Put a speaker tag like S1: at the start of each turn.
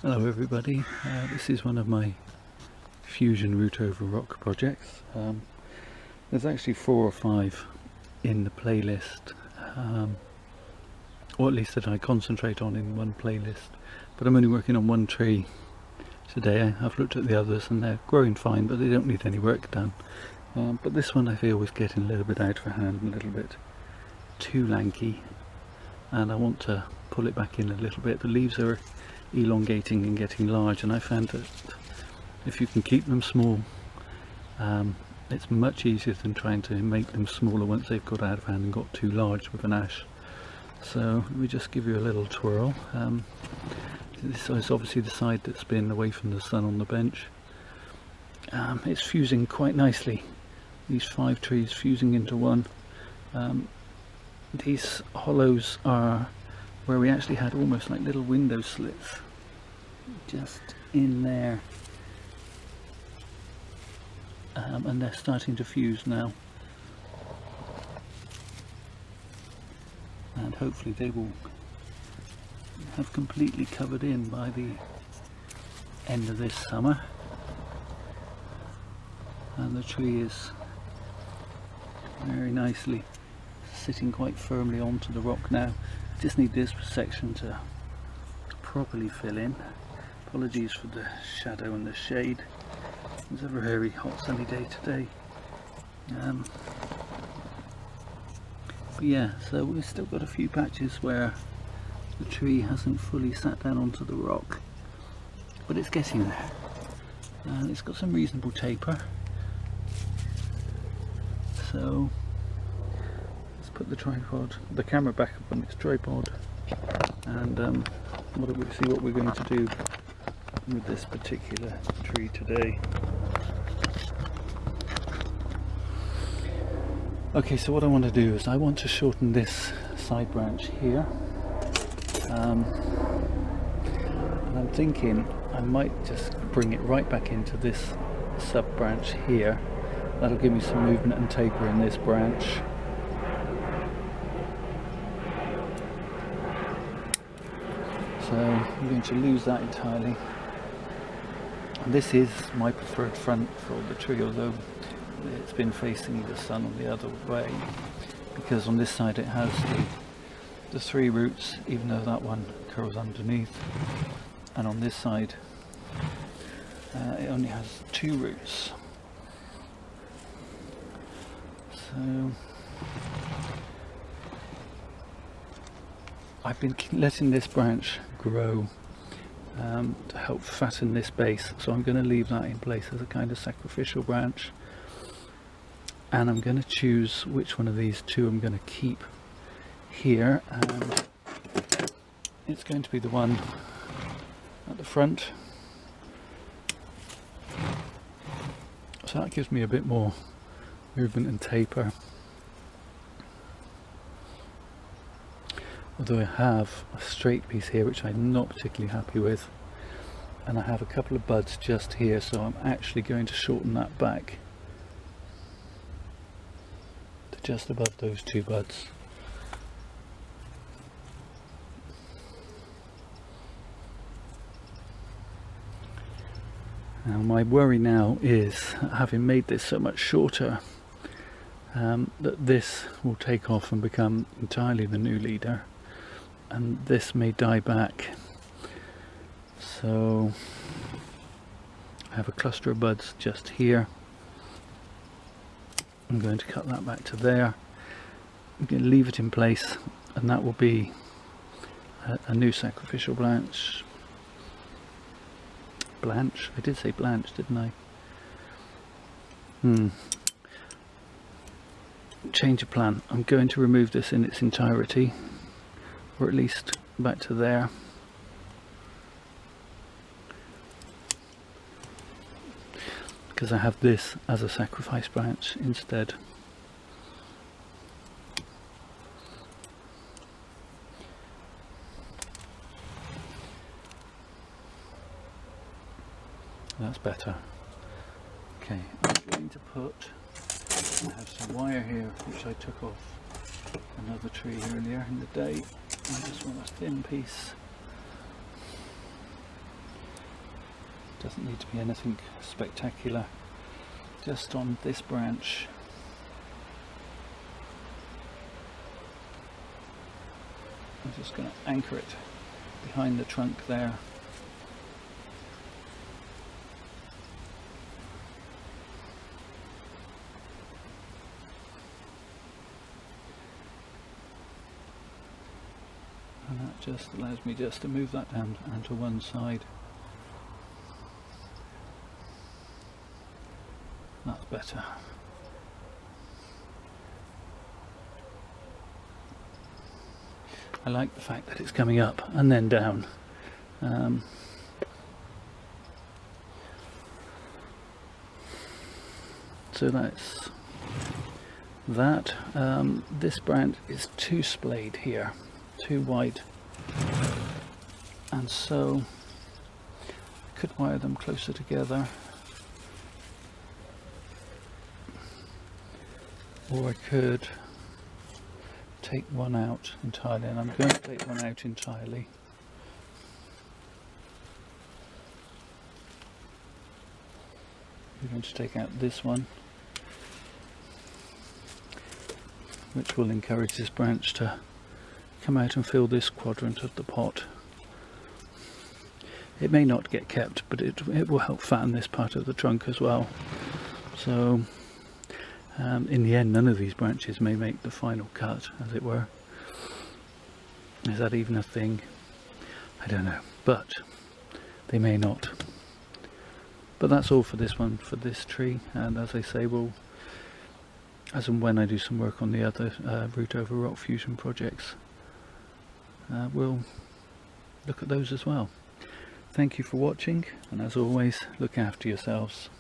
S1: Hello everybody, this is one of my fusion root over rock projects. There's actually 4 or 5 in the playlist, or at least that I concentrate on in one playlist, but I'm only working on one tree today. I've looked at the others and they're growing fine, but they don't need any work done. But this one I feel was getting a little bit out of hand, a little bit too lanky, and I want to pull it back in a little bit. The leaves are elongating and getting large, and I found that if you can keep them small, it's much easier than trying to make them smaller once they've got out of hand and got too large with an ash. So let me just give you a little twirl. This is obviously the side that's been away from the sun on the bench. It's fusing quite nicely, these 5 trees fusing into one. These hollows are where we actually had almost like little window slits just in there, and they're starting to fuse now, and hopefully they will have completely covered in by the end of this summer, and the tree is very nicely sitting quite firmly onto the rock now. Just need this section to properly fill in. Apologies for the shadow and the shade. It's a very hot sunny day today. But yeah, so we've still got a few patches where the tree hasn't fully sat down onto the rock, but it's getting there. And it's got some reasonable taper. So put the camera back up on its tripod, and we'll see what we're going to do with this particular tree today. Okay, so what I want to do is I want to shorten this side branch here, and I'm thinking I might just bring it right back into this sub branch here. That'll give me some movement and taper in this branch. So I'm going to lose that entirely. And this is my preferred front for the tree, although it's been facing the sun on the other way, because on this side it has the 3 roots, even though that one curls underneath, and on this side it only has 2 roots. So I've been letting this branch grow to help fatten this base, so I'm going to leave that in place as a kind of sacrificial branch, and I'm going to choose which one of these 2 I'm going to keep here, and it's going to be the one at the front. So that gives me a bit more movement and taper. Although I have a straight piece here which I'm not particularly happy with, and I have a couple of buds just here, so I'm actually going to shorten that back to just above those 2 buds. Now my worry now is, having made this so much shorter, that this will take off and become entirely the new leader, and this may die back. So I have a cluster of buds just here. I'm going to cut that back to there. I'm going to leave it in place, and that will be a new sacrificial branch. Blanche? I did say Blanche, didn't I? Change of plan. I'm going to remove this in its entirety, or at least back to there. Because I have this as a sacrifice branch instead. That's better. Okay, I'm going to put, I have some wire here which I took off another tree earlier in the day. I just want a thin piece Doesn't need to be anything spectacular, just on this branch. I'm just going to anchor it behind the trunk there. And that just allows me just to move that down onto one side. That's better. I like the fact that it's coming up and then down. So that's that. This branch is too splayed here, too wide, and so I could wire them closer together, or I could take one out entirely, and I'm going to take one out entirely. I'm going to take out this one, which will encourage this branch to come out and fill this quadrant of the pot. It may not get kept, but it will help fatten this part of the trunk as well. So in the end, none of these branches may make the final cut, as it were. Is that even a thing? I don't know, but they may not. But that's all for this one, for this tree, and as I say, we'll, as and when I do some work on the other root over rock fusion projects, we'll look at those as well. Thank you for watching, and as always, look after yourselves.